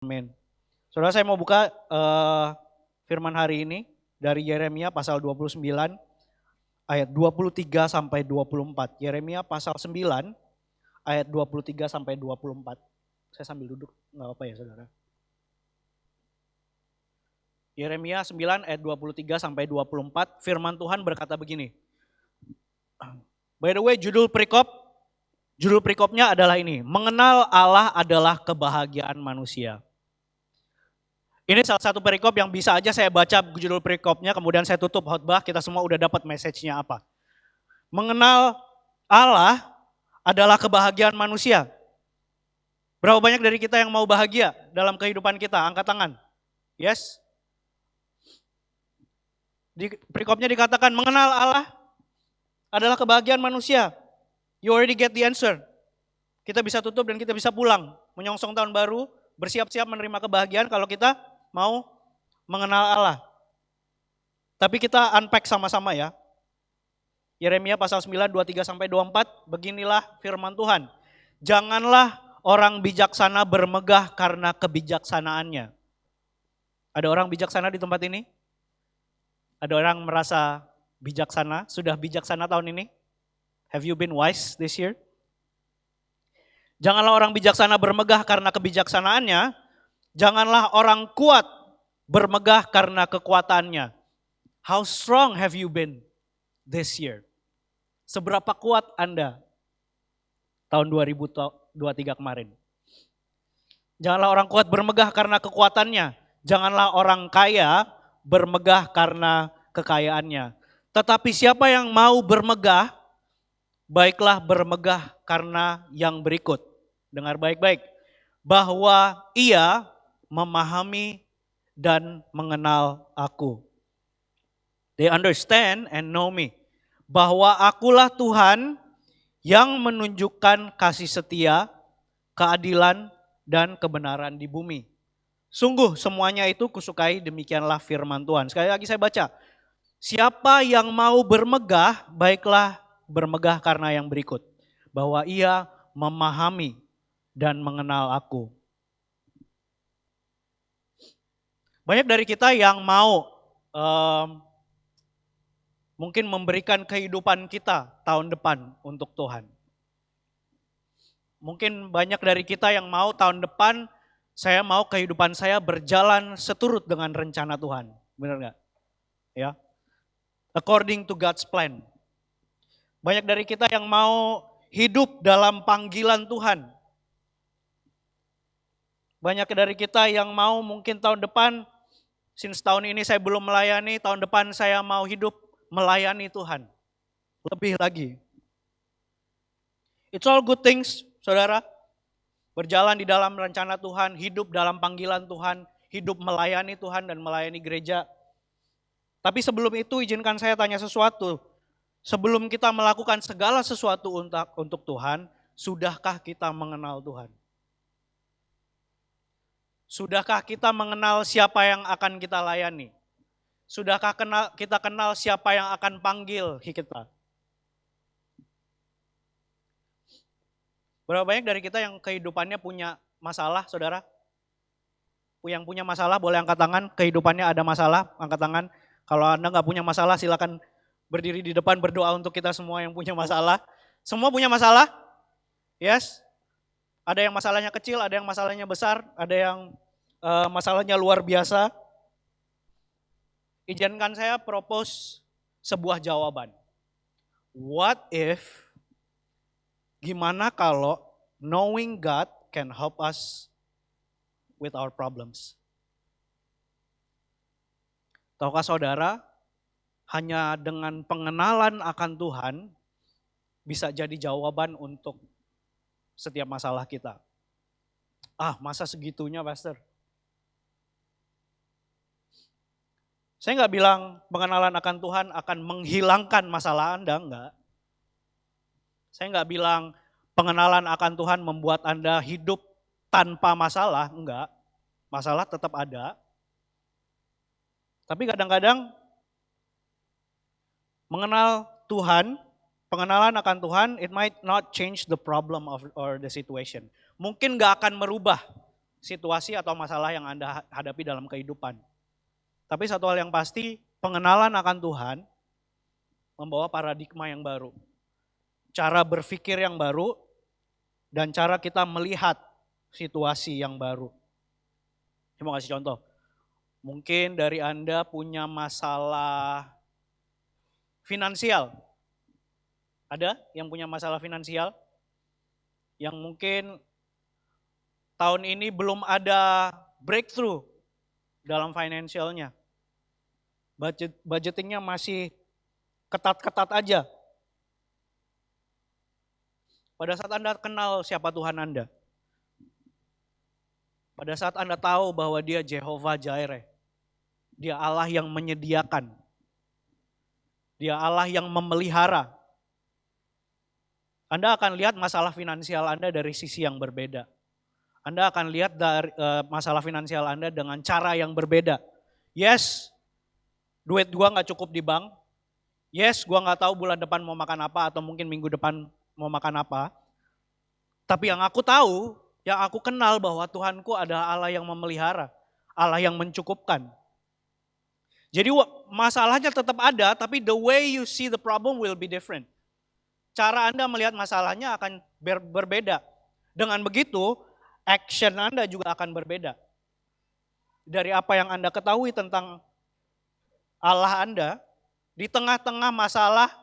Amin. Saudara, saya mau buka firman hari ini dari Yeremia pasal 29 ayat 23 sampai 24. Yeremia pasal 9 ayat 23 sampai 24. Saya sambil duduk, nggak apa-apa ya saudara. Yeremia 9 ayat 23 sampai 24, firman Tuhan berkata begini. By the way, judul perikopnya adalah ini, mengenal Allah adalah kebahagiaan manusia. Ini salah satu perikop yang bisa aja saya baca judul perikopnya, kemudian saya tutup khotbah, kita semua udah dapat message-nya apa. Mengenal Allah adalah kebahagiaan manusia. Berapa banyak dari kita yang mau bahagia dalam kehidupan kita? Angkat tangan. Yes? Di perikopnya dikatakan mengenal Allah adalah kebahagiaan manusia. You already get the answer. Kita bisa tutup dan kita bisa pulang. Menyongsong tahun baru, bersiap-siap menerima kebahagiaan kalau kita mau mengenal Allah. Tapi kita unpack sama-sama ya. Yeremia pasal 9, 23 sampai 24, beginilah firman Tuhan. Janganlah orang bijaksana bermegah karena kebijaksanaannya. Ada orang bijaksana di tempat ini? Ada orang merasa bijaksana? Sudah bijaksana tahun ini? Have you been wise this year? Janganlah orang bijaksana bermegah karena kebijaksanaannya. Janganlah orang kuat bermegah karena kekuatannya. How strong have you been this year? Seberapa kuat Anda tahun 2023 kemarin? Janganlah orang kuat bermegah karena kekuatannya. Janganlah orang kaya bermegah karena kekayaannya. Tetapi siapa yang mau bermegah, baiklah bermegah karena yang berikut. Dengar baik-baik. Bahwa ia memahami dan mengenal aku. They understand and know me. Bahwa akulah Tuhan yang menunjukkan kasih setia, keadilan, dan kebenaran di bumi. Sungguh semuanya itu kusukai, demikianlah firman Tuhan. Sekali lagi saya baca. Siapa yang mau bermegah, baiklah bermegah karena yang berikut. Bahwa ia memahami dan mengenal aku. Banyak dari kita yang mau mungkin memberikan kehidupan kita tahun depan untuk Tuhan. Mungkin banyak dari kita yang mau tahun depan, saya mau kehidupan saya berjalan seturut dengan rencana Tuhan. Benar nggak? Ya. According to God's plan. Banyak dari kita yang mau hidup dalam panggilan Tuhan. Banyak dari kita yang mau mungkin tahun depan, since tahun ini saya belum melayani, tahun depan saya mau hidup melayani Tuhan. Lebih lagi. It's all good things, saudara. Berjalan di dalam rencana Tuhan, hidup dalam panggilan Tuhan, hidup melayani Tuhan dan melayani gereja. Tapi sebelum itu izinkan saya tanya sesuatu. Sebelum kita melakukan segala sesuatu untuk Tuhan, sudahkah kita mengenal Tuhan? Sudahkah kita mengenal siapa yang akan kita layani? Sudahkah kita kenal siapa yang akan panggil kita? Berapa banyak dari kita yang kehidupannya punya masalah, saudara? Yang punya masalah boleh angkat tangan, kehidupannya ada masalah, angkat tangan. Kalau Anda nggak punya masalah silakan berdiri di depan berdoa untuk kita semua yang punya masalah. Semua punya masalah? Yes? Ada yang masalahnya kecil, ada yang masalahnya besar, ada yang masalahnya luar biasa. Izinkan saya propose sebuah jawaban. What if, gimana kalau knowing God can help us with our problems? Tahukah saudara, hanya dengan pengenalan akan Tuhan bisa jadi jawaban untuk setiap masalah kita. Masa segitunya, Pastor? Saya nggak bilang pengenalan akan Tuhan akan menghilangkan masalah Anda, enggak. Saya nggak bilang pengenalan akan Tuhan membuat Anda hidup tanpa masalah, enggak. Masalah tetap ada. Tapi kadang-kadang mengenal Tuhan, pengenalan akan Tuhan, it might not change the problem or the situation. Mungkin gak akan merubah situasi atau masalah yang Anda hadapi dalam kehidupan. Tapi satu hal yang pasti, pengenalan akan Tuhan membawa paradigma yang baru. Cara berpikir yang baru, dan cara kita melihat situasi yang baru. Saya mau kasih contoh. Mungkin dari Anda punya masalah finansial. Ada yang punya masalah finansial? Yang mungkin tahun ini belum ada breakthrough dalam financialnya. Budgetingnya masih ketat-ketat aja. Pada saat Anda kenal siapa Tuhan Anda, pada saat Anda tahu bahwa Dia Jehovah Jireh, Dia Allah yang menyediakan, Dia Allah yang memelihara, Anda akan lihat masalah finansial Anda dari sisi yang berbeda. Anda akan lihat dari masalah finansial Anda dengan cara yang berbeda. Yes, duit gua nggak cukup di bank. Yes, gua nggak tahu bulan depan mau makan apa atau mungkin minggu depan mau makan apa. Tapi yang aku tahu, yang aku kenal bahwa Tuhanku adalah Allah yang memelihara, Allah yang mencukupkan. Jadi masalahnya tetap ada, tapi the way you see the problem will be different. Cara Anda melihat masalahnya akan berbeda. Dengan begitu, action Anda juga akan berbeda. Dari apa yang Anda ketahui tentang Allah Anda, di tengah-tengah masalah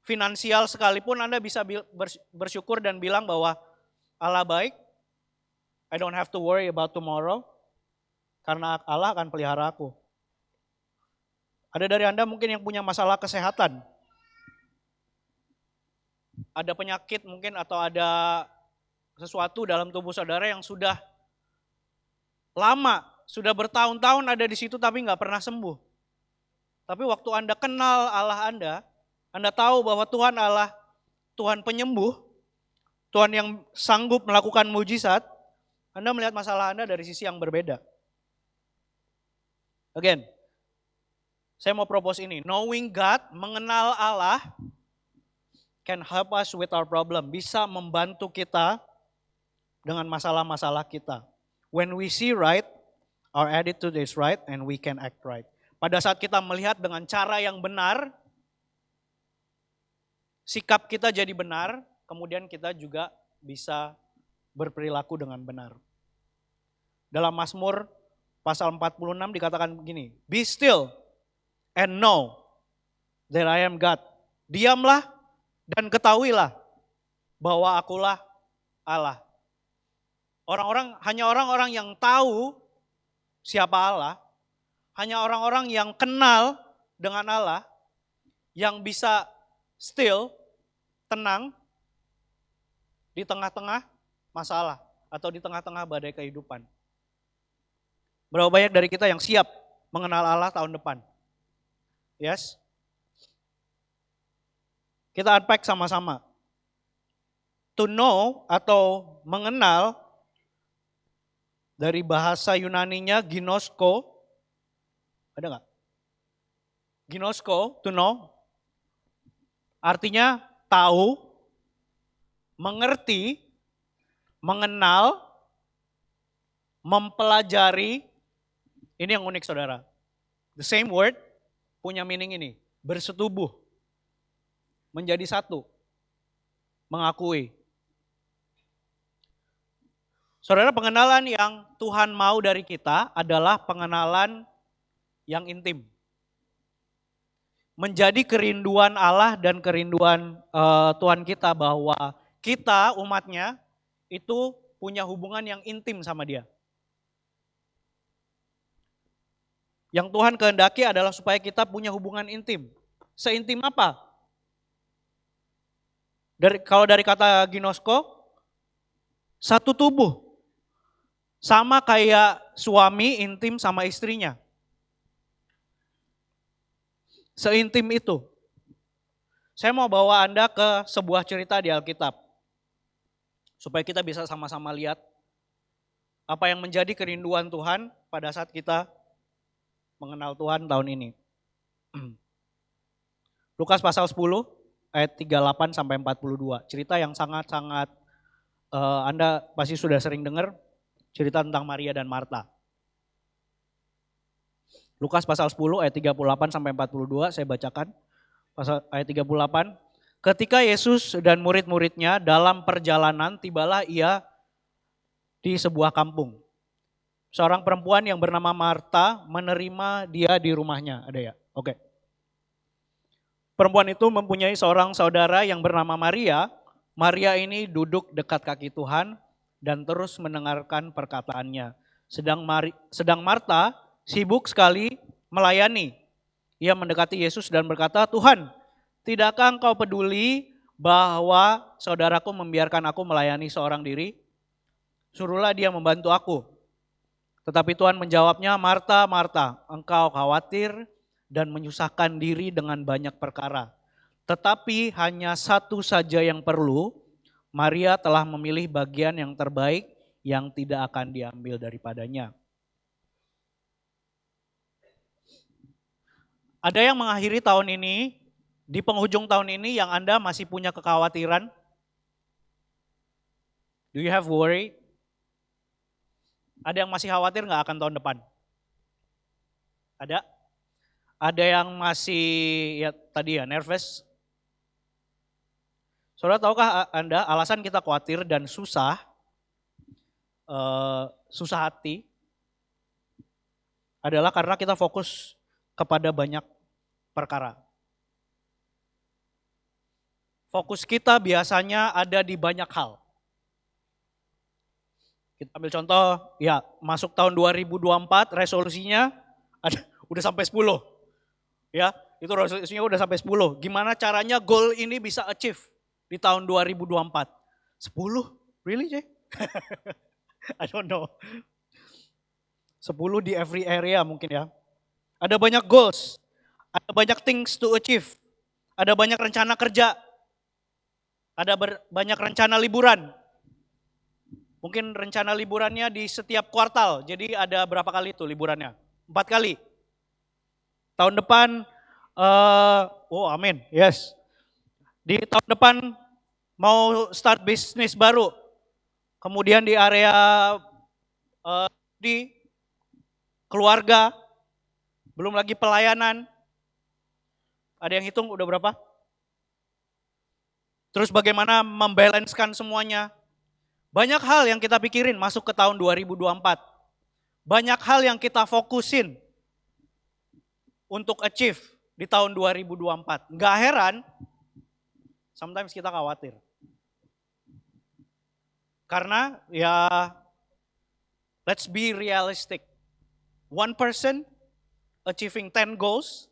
finansial sekalipun Anda bisa bersyukur dan bilang bahwa Allah baik, I don't have to worry about tomorrow, karena Allah akan pelihara aku. Ada dari Anda mungkin yang punya masalah kesehatan. Ada penyakit mungkin atau ada sesuatu dalam tubuh saudara yang sudah lama, sudah bertahun-tahun ada di situ tapi nggak pernah sembuh. Tapi waktu Anda kenal Allah Anda tahu bahwa Tuhan Allah, Tuhan penyembuh, Tuhan yang sanggup melakukan mujizat, Anda melihat masalah Anda dari sisi yang berbeda. Again, saya mau propose ini, knowing God, mengenal Allah, can help us with our problem, bisa membantu kita dengan masalah-masalah kita. When we see right, our attitude is right and we can act right. Pada saat kita melihat dengan cara yang benar, sikap kita jadi benar, kemudian kita juga bisa berperilaku dengan benar. Dalam Mazmur pasal 46 dikatakan begini, be still and know that I am God. Diamlah dan ketahuilah bahwa akulah Allah. Hanya orang-orang yang tahu siapa Allah, hanya orang-orang yang kenal dengan Allah, yang bisa still, tenang, di tengah-tengah masalah, atau di tengah-tengah badai kehidupan. Berapa banyak dari kita yang siap mengenal Allah tahun depan? Yes? Kita unpack sama-sama. To know atau mengenal, dari bahasa Yunaninya ginosko, ada nggak? Ginosko, to know, artinya tahu, mengerti, mengenal, mempelajari. Ini yang unik saudara. The same word punya meaning ini, bersetubuh, menjadi satu, mengakui. Saudara, pengenalan yang Tuhan mau dari kita adalah pengenalan yang intim. Menjadi kerinduan Allah dan kerinduan Tuhan kita bahwa kita umatnya itu punya hubungan yang intim sama Dia. Yang Tuhan kehendaki adalah supaya kita punya hubungan intim. Seintim apa? Kalau dari kata ginosko, satu tubuh. Sama kayak suami intim sama istrinya. Seintim itu. Saya mau bawa Anda ke sebuah cerita di Alkitab. Supaya kita bisa sama-sama lihat apa yang menjadi kerinduan Tuhan pada saat kita mengenal Tuhan tahun ini. Lukas pasal 10 ayat 38 sampai 42. Cerita yang sangat-sangat Anda pasti sudah sering dengar. Cerita tentang Maria dan Marta. Lukas pasal 10 ayat 38 sampai 42 saya bacakan. Pasal ayat 38. Ketika Yesus dan murid-muridnya dalam perjalanan, tibalah ia di sebuah kampung. Seorang perempuan yang bernama Marta menerima dia di rumahnya. Ada ya? Oke. Perempuan itu mempunyai seorang saudara yang bernama Maria. Maria ini duduk dekat kaki Tuhan dan terus mendengarkan perkataannya. Sedang Marta sibuk sekali melayani. Ia mendekati Yesus dan berkata, Tuhan, tidakkah engkau peduli bahwa saudaraku membiarkan aku melayani seorang diri? Suruhlah dia membantu aku. Tetapi Tuhan menjawabnya, Marta, Marta, engkau khawatir dan menyusahkan diri dengan banyak perkara. Tetapi hanya satu saja yang perlu, Maria telah memilih bagian yang terbaik yang tidak akan diambil daripadanya. Ada yang mengakhiri tahun ini, di penghujung tahun ini yang Anda masih punya kekhawatiran? Do you have worry? Ada yang masih khawatir nggak akan tahun depan? Ada? Ada yang masih ya tadi ya nervous? Saudara tahukah Anda alasan kita khawatir dan susah hati adalah karena kita fokus kepada banyak perkara. Fokus kita biasanya ada di banyak hal. Kita ambil contoh, ya masuk tahun 2024 resolusinya udah sampai 10. Ya, itu resolusinya udah sampai 10. Gimana caranya goal ini bisa achieve di tahun 2024? 10? Really, Jay? I don't know. 10 di every area mungkin ya. Ada banyak goals, ada banyak things to achieve, ada banyak rencana kerja, ada banyak rencana liburan. Mungkin rencana liburannya di setiap kuartal, jadi ada berapa kali itu liburannya? 4 kali. Tahun depan, amin, yes. Di tahun depan mau start bisnis baru, kemudian di area di keluarga, belum lagi pelayanan. Ada yang hitung udah berapa? Terus bagaimana membalancekan semuanya? Banyak hal yang kita pikirin masuk ke tahun 2024. Banyak hal yang kita fokusin untuk achieve di tahun 2024. Nggak heran, sometimes kita khawatir. Karena ya, let's be realistic. One person achieving 10 goals,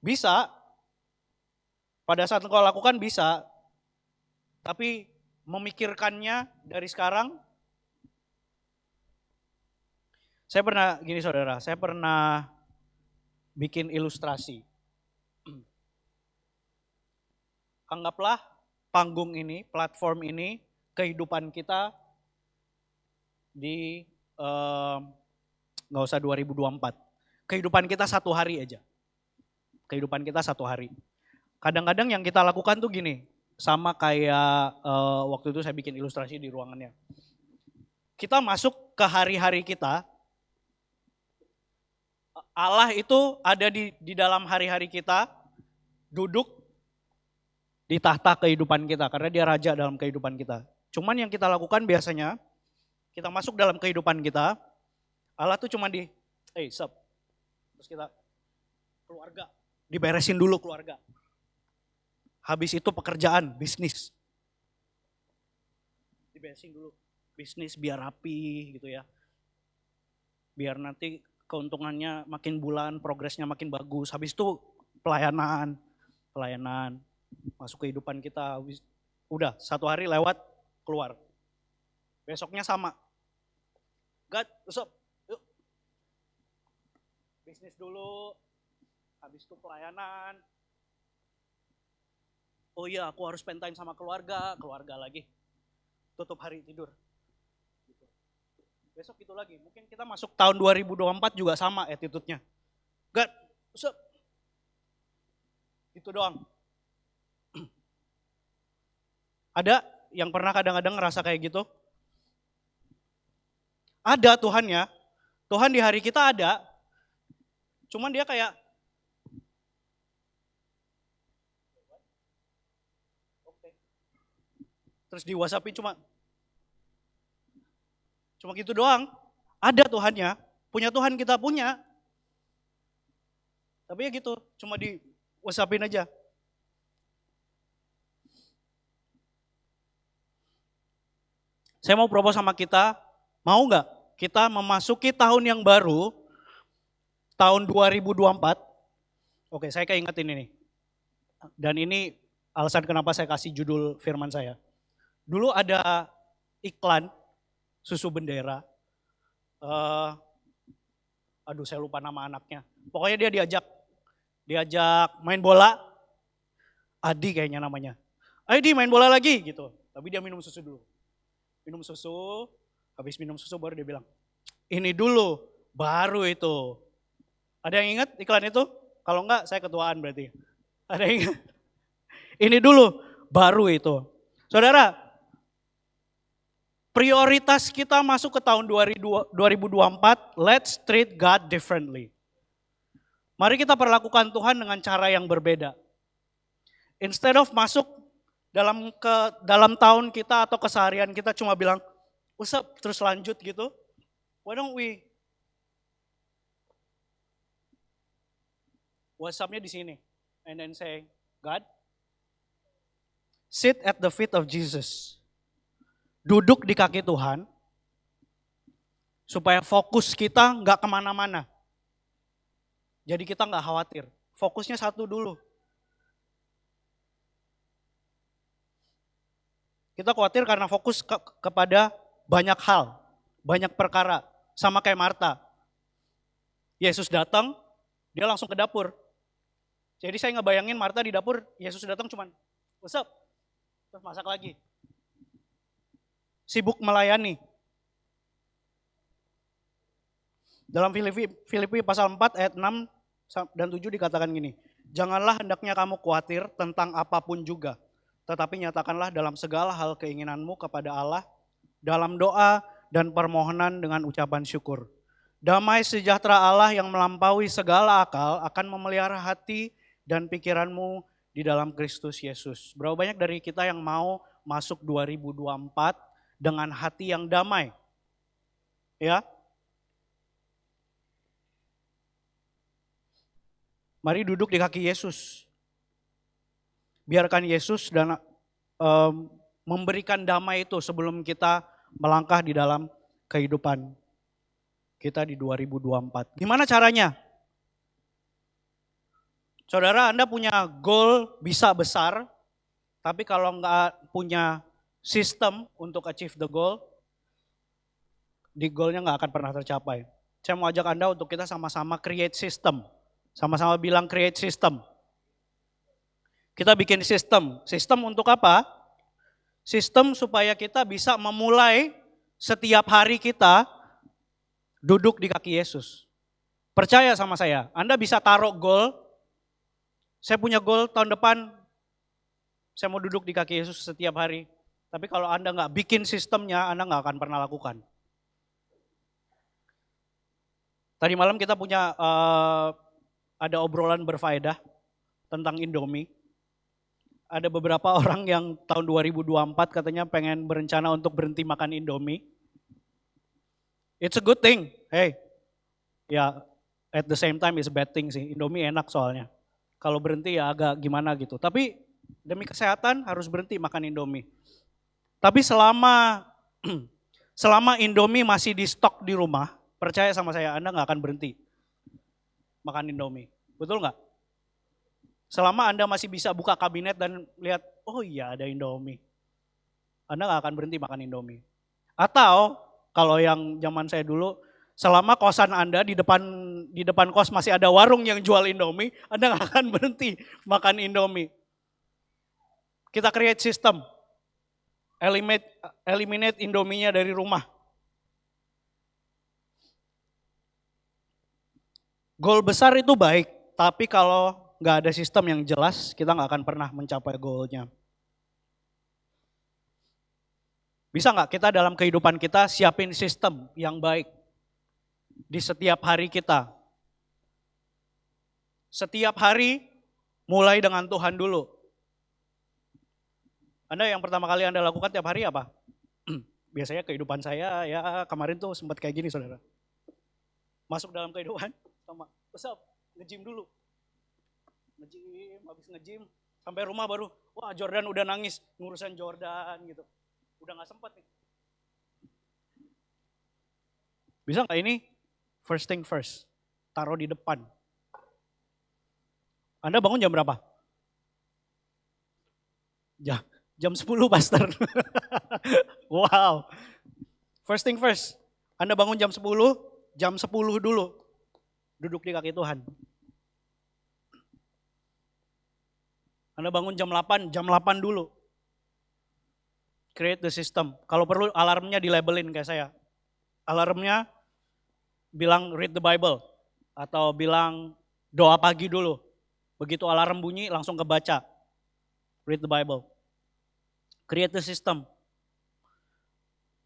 bisa, pada saat engkau lakukan bisa, tapi memikirkannya dari sekarang, saya pernah bikin ilustrasi. Anggaplah panggung ini, platform ini, kehidupan kita di, nggak usah 2024, kehidupan kita 1 hari aja. Kehidupan kita 1 hari. Kadang-kadang yang kita lakukan tuh gini, sama kayak waktu itu saya bikin ilustrasi di ruangannya. Kita masuk ke hari-hari kita, Allah itu ada di dalam hari-hari kita, duduk di tahta kehidupan kita, karena dia raja dalam kehidupan kita. Cuman yang kita lakukan biasanya, kita masuk dalam kehidupan kita, Allah tuh cuma terus kita keluarga, diberesin dulu keluarga. Habis itu pekerjaan, bisnis. Diberesin dulu, bisnis biar rapi gitu ya. Biar nanti keuntungannya makin bulan, progresnya makin bagus. Habis itu pelayanan, masuk kehidupan kita. Udah 1 hari lewat, keluar. Besoknya sama. God, besok, yuk. Bisnis dulu, habis itu pelayanan. Oh iya, aku harus spend time sama keluarga lagi. Tutup hari tidur. Gitu. Besok itu lagi, mungkin kita masuk tahun 2024 juga sama attitude-nya. God, besok. Itu doang. Ada yang pernah kadang-kadang ngerasa kayak gitu? Ada Tuhannya, Tuhan di hari kita ada, cuman dia kayak terus di WhatsApp-in cuma gitu doang. Ada Tuhannya, punya Tuhan kita punya. Tapi ya gitu, cuma di WhatsApp-in aja. Saya mau propose sama kita, mau nggak kita memasuki tahun yang baru, tahun 2024. Oke, saya keinget ini nih. Dan ini alasan kenapa saya kasih judul firman saya. Dulu ada iklan susu bendera. Saya lupa nama anaknya. Pokoknya dia diajak main bola. Adi kayaknya namanya. Ayo Di main bola lagi gitu. Tapi dia minum susu dulu. Minum susu, habis minum susu baru dia bilang, ini dulu, baru itu. Ada yang ingat iklan itu? Kalau enggak saya ketuaan berarti. Ada yang ingat? Ini dulu, baru itu. Saudara, prioritas kita masuk ke tahun 2024, let's treat God differently. Mari kita perlakukan Tuhan dengan cara yang berbeda. Instead of masuk dalam tahun kita atau keseharian kita cuma bilang, what's up, terus lanjut gitu. Why don't we WhatsApp-nya di sini. And then say, God, sit at the feet of Jesus. Duduk di kaki Tuhan, supaya fokus kita nggak kemana-mana. Jadi kita nggak khawatir. Fokusnya satu dulu. Kita khawatir karena fokus kepada banyak hal, banyak perkara. Sama kayak Marta. Yesus datang, dia langsung ke dapur. Jadi saya ngebayangin Marta di dapur, Yesus datang cuman, what's up? Terus masak lagi. Sibuk melayani. Dalam Filipi pasal 4 ayat 6 dan 7 dikatakan gini, janganlah hendaknya kamu khawatir tentang apapun juga, tetapi nyatakanlah dalam segala hal keinginanmu kepada Allah, dalam doa dan permohonan dengan ucapan syukur. Damai sejahtera Allah yang melampaui segala akal akan memelihara hati dan pikiranmu di dalam Kristus Yesus. Berapa banyak dari kita yang mau masuk 2024 dengan hati yang damai? Ya. Mari duduk di kaki Yesus. Biarkan Yesus dan memberikan damai itu sebelum kita melangkah di dalam kehidupan kita di 2024. Gimana caranya? Saudara, Anda punya goal bisa besar, tapi kalau nggak punya sistem untuk achieve the goal, di goalnya nggak akan pernah tercapai. Saya mau ajak Anda untuk kita sama-sama create system. Sama-sama bilang create system. Kita bikin sistem. Sistem untuk apa? Sistem supaya kita bisa memulai setiap hari kita duduk di kaki Yesus. Percaya sama saya, Anda bisa taruh goal. Saya punya goal tahun depan, saya mau duduk di kaki Yesus setiap hari. Tapi kalau Anda nggak bikin sistemnya, Anda nggak akan pernah lakukan. Tadi malam kita punya ada obrolan berfaedah tentang Indomie. Ada beberapa orang yang tahun 2024 katanya pengen berencana untuk berhenti makan Indomie. It's a good thing. Hey, ya at the same time it's a bad thing sih. Indomie enak soalnya. Kalau berhenti ya agak gimana gitu. Tapi demi kesehatan harus berhenti makan Indomie. Tapi selama Indomie masih di stok di rumah, percaya sama saya, Anda nggak akan berhenti makan Indomie. Betul nggak? Selama Anda masih bisa buka kabinet dan lihat, oh iya ada Indomie. Anda nggak akan berhenti makan Indomie. Atau kalau yang zaman saya dulu, selama kosan Anda di depan kos masih ada warung yang jual Indomie, Anda nggak akan berhenti makan Indomie. Kita create system, eliminate Indominya dari rumah. Goal besar itu baik, tapi kalau nggak ada sistem yang jelas, kita nggak akan pernah mencapai goalnya. Bisa nggak kita dalam kehidupan kita siapin sistem yang baik di setiap hari kita? Setiap hari mulai dengan Tuhan dulu. Anda yang pertama kali Anda lakukan tiap hari apa? Biasanya kehidupan saya ya kemarin tuh sempat kayak gini saudara. Masuk dalam kehidupan sama nge-gym dulu. Nge-gym, habis nge-gym sampai rumah baru, wah Jordan udah nangis ngurusan Jordan gitu. Udah gak sempat nih. Bisa gak ini first thing first, taruh di depan. Anda bangun jam berapa? Jam 10 pastor. Wow. First thing first, Anda bangun jam 10 dulu. Duduk di kaki Tuhan. Anda bangun jam 8 dulu. Create the system. Kalau perlu alarmnya dilabelin kayak saya. Alarmnya bilang read the Bible. Atau bilang doa pagi dulu. Begitu alarm bunyi langsung kebaca. Read the Bible. Create the system.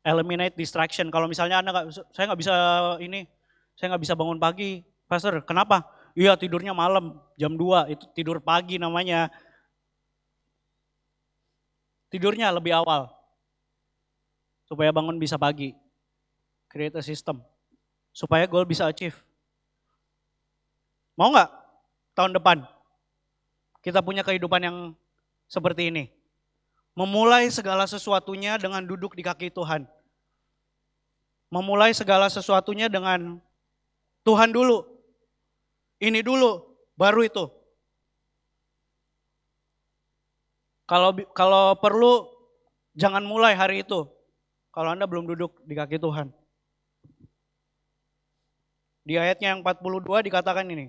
Eliminate distraction. Kalau misalnya saya nggak bisa bangun pagi. Pastor, kenapa? Iya tidurnya malam, jam 2, itu tidur pagi namanya. Tidurnya lebih awal. Supaya bangun bisa pagi. Create a system. Supaya goal bisa achieve. Mau nggak tahun depan kita punya kehidupan yang seperti ini? Memulai segala sesuatunya dengan duduk di kaki Tuhan. Memulai segala sesuatunya dengan Tuhan dulu. Ini dulu, baru itu. Kalau perlu jangan mulai hari itu. Kalau Anda belum duduk di kaki Tuhan. Di ayatnya yang 42 dikatakan ini.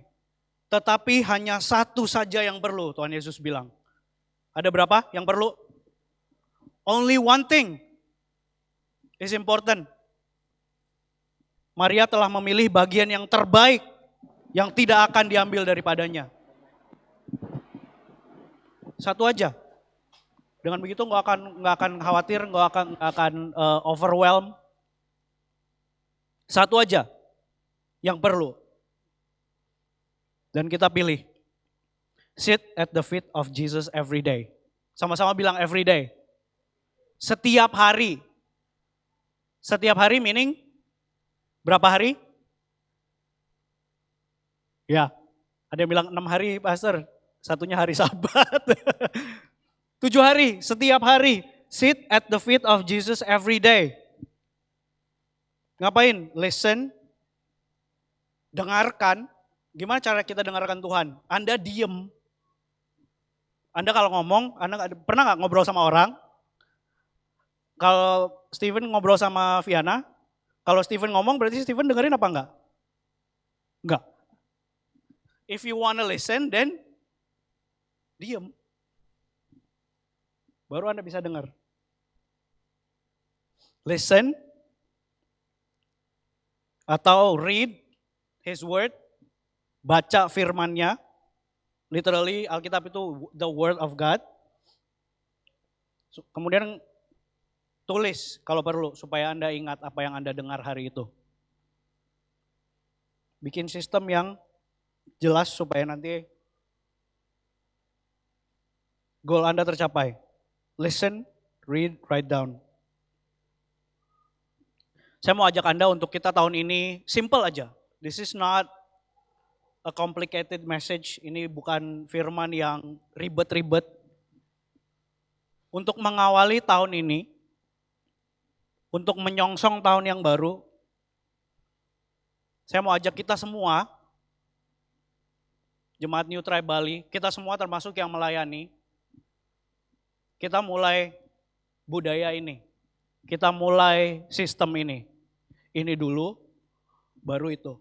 Tetapi hanya satu saja yang perlu, Tuhan Yesus bilang. Ada berapa yang perlu? Only one thing is important. Maria telah memilih bagian yang terbaik yang tidak akan diambil daripadanya. Satu aja. Dengan begitu nggak akan khawatir, nggak akan overwhelm. Satu aja yang perlu. Dan kita pilih. Sit at the feet of Jesus every day. Sama-sama bilang every day. Setiap hari. Setiap hari meaning berapa hari? Ya, ada yang bilang 6 hari pastor. Satunya hari Sabat. 7 hari, setiap hari. Sit at the feet of Jesus every day. Ngapain? Listen. Dengarkan. Gimana cara kita dengarkan Tuhan? Anda diem. Anda kalau ngomong, Anda pernah gak ngobrol sama orang? Kalau Steven ngobrol sama Viana, kalau Steven ngomong berarti Steven dengerin apa enggak? Enggak. If you wanna listen, then diem. Baru Anda bisa dengar. Listen atau read His word, baca firman-Nya. Literally Alkitab itu the word of God. Kemudian tulis kalau perlu supaya Anda ingat apa yang Anda dengar hari itu. Bikin sistem yang jelas supaya nanti goal Anda tercapai. Listen, read, write down. Saya mau ajak Anda untuk kita tahun ini simple aja. This is not a complicated message. Ini bukan firman yang ribet-ribet. Untuk mengawali tahun ini, untuk menyongsong tahun yang baru, saya mau ajak kita semua, Jemaat New Tribe Bali, kita semua termasuk yang melayani, kita mulai budaya ini. Kita mulai sistem ini. Ini dulu, baru itu.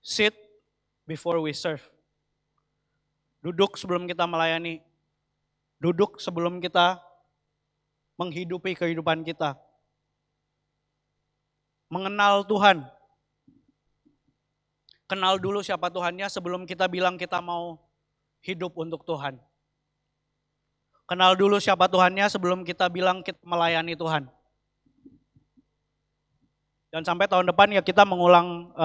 Sit before we serve. Duduk sebelum kita melayani. Duduk sebelum kita menghidupi kehidupan kita. Mengenal Tuhan. Kenal dulu siapa Tuhannya sebelum kita bilang kita mau hidup untuk Tuhan. Kenal dulu siapa Tuhannya sebelum kita bilang kita melayani Tuhan. Dan sampai tahun depan ya kita mengulang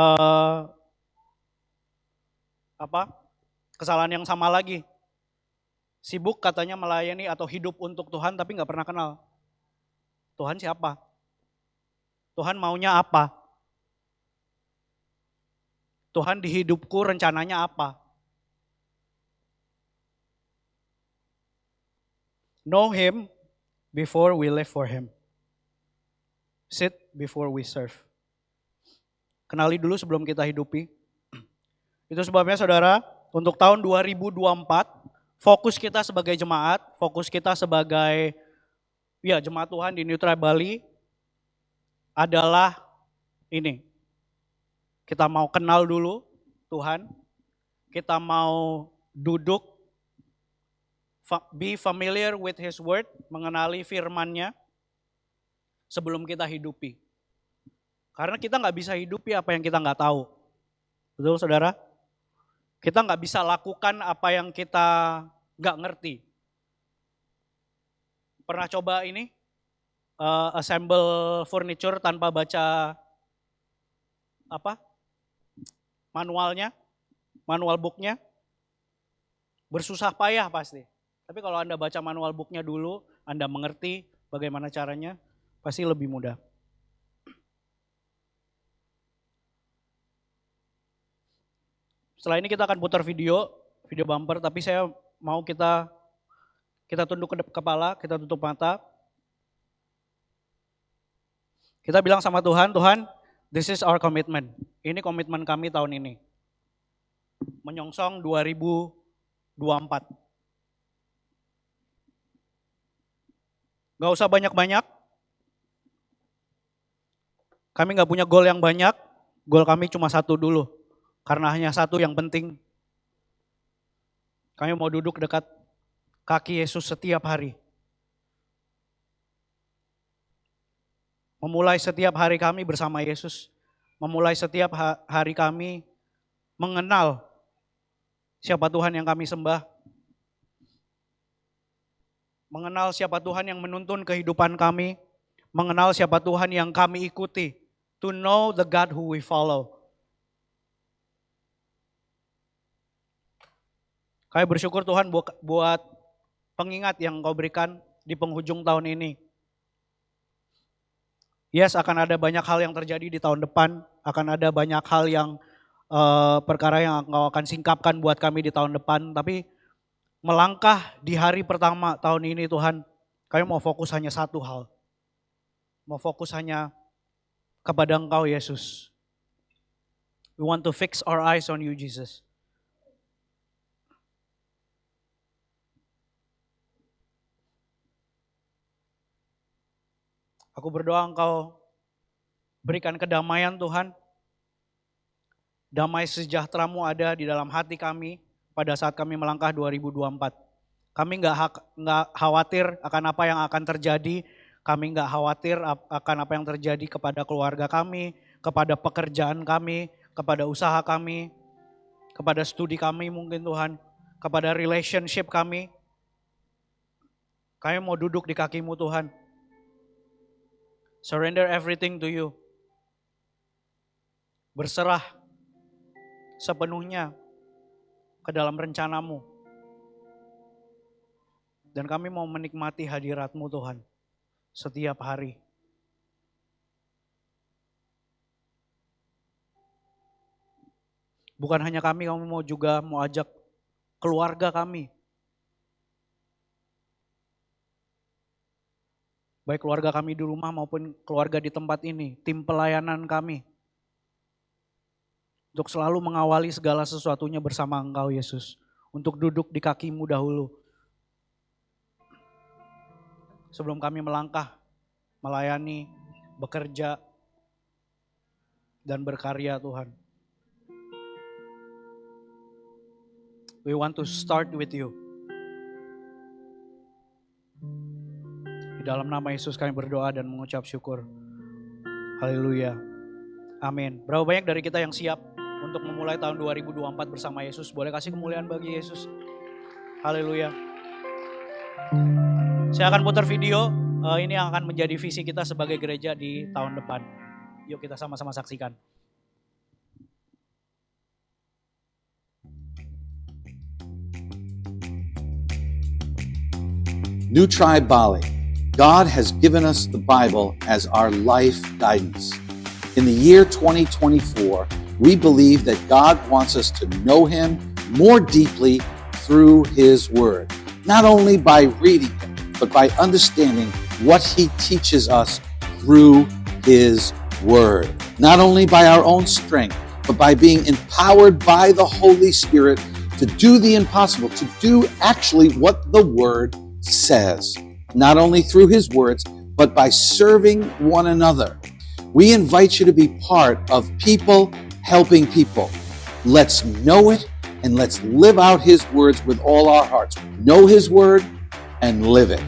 kesalahan yang sama lagi. Sibuk katanya melayani atau hidup untuk Tuhan tapi nggak pernah kenal. Tuhan siapa? Tuhan maunya apa? Tuhan di hidupku rencananya apa? Know Him before we live for Him. Sit before we serve. Kenali dulu sebelum kita hidupi. Itu sebabnya saudara, untuk tahun 2024, fokus kita sebagai jemaat, fokus kita sebagai jemaat Tuhan di New Tribe Bali adalah ini. Kita mau kenal dulu Tuhan, kita mau duduk, be familiar with His Word, mengenali firman-Nya sebelum kita hidupi. Karena kita nggak bisa hidupi apa yang kita nggak tahu. Betul saudara? Kita nggak bisa lakukan apa yang kita nggak ngerti. Pernah coba ini? Assemble furniture tanpa baca manualnya, manual booknya, bersusah payah pasti. Tapi kalau Anda baca manual booknya dulu, Anda mengerti bagaimana caranya, pasti lebih mudah. Setelah ini kita akan putar video bumper, tapi saya mau kita tunduk ke kepala, kita tutup mata. Kita bilang sama Tuhan, Tuhan, this is our commitment. Ini komitmen kami tahun ini. Menyongsong 2024. Gak usah banyak-banyak. Kami gak punya goal yang banyak. Goal kami cuma satu dulu. Karena hanya satu yang penting. Kami mau duduk dekat kaki Yesus setiap hari. Memulai setiap hari kami bersama Yesus. Memulai setiap hari kami mengenal siapa Tuhan yang kami sembah. Mengenal siapa Tuhan yang menuntun kehidupan kami. Mengenal siapa Tuhan yang kami ikuti. To know the God who we follow. Kami bersyukur Tuhan buat pengingat yang Kau berikan di penghujung tahun ini. Yes, akan ada banyak hal yang terjadi di tahun depan, akan ada banyak hal yang perkara yang Engkau akan singkapkan buat kami di tahun depan, tapi melangkah di hari pertama tahun ini Tuhan, kami mau fokus hanya satu hal. Mau fokus hanya kepada Engkau Yesus. We want to fix our eyes on you Jesus. Aku berdoa Engkau berikan kedamaian Tuhan. Damai sejahtera-Mu ada di dalam hati kami pada saat kami melangkah 2024. Kami nggak khawatir akan apa yang akan terjadi. Kami nggak khawatir akan apa yang terjadi kepada keluarga kami, kepada pekerjaan kami, kepada usaha kami, kepada studi kami mungkin Tuhan, kepada relationship kami. Kami mau duduk di kaki-Mu Tuhan. Surrender everything to you. Berserah sepenuhnya ke dalam rencana-Mu. Dan kami mau menikmati hadirat-Mu Tuhan setiap hari. Bukan hanya kami mau juga mau ajak keluarga kami. Baik keluarga kami di rumah maupun keluarga di tempat ini, tim pelayanan kami. Untuk selalu mengawali segala sesuatunya bersama Engkau Yesus. Untuk duduk di kaki-Mu dahulu. Sebelum kami melangkah, melayani, bekerja, dan berkarya Tuhan. We want to start with you. Di dalam nama Yesus kami berdoa dan mengucap syukur. Haleluya. Amin. Berapa banyak dari kita yang siap untuk memulai tahun 2024 bersama Yesus? Boleh kasih kemuliaan bagi Yesus. Haleluya. Saya akan putar video, ini yang akan menjadi visi kita sebagai gereja di tahun depan. Yuk kita sama-sama saksikan. New Tribe Bali. God has given us the Bible as our life guidance. In the year 2024, we believe that God wants us to know Him more deeply through His Word. Not only by reading it, but by understanding what He teaches us through His Word. Not only by our own strength, but by being empowered by the Holy Spirit to do the impossible, to do actually what the Word says. Not only through His words, but by serving one another. We invite you to be part of people helping people. Let's know it and let's live out His words with all our hearts. Know His word and live it.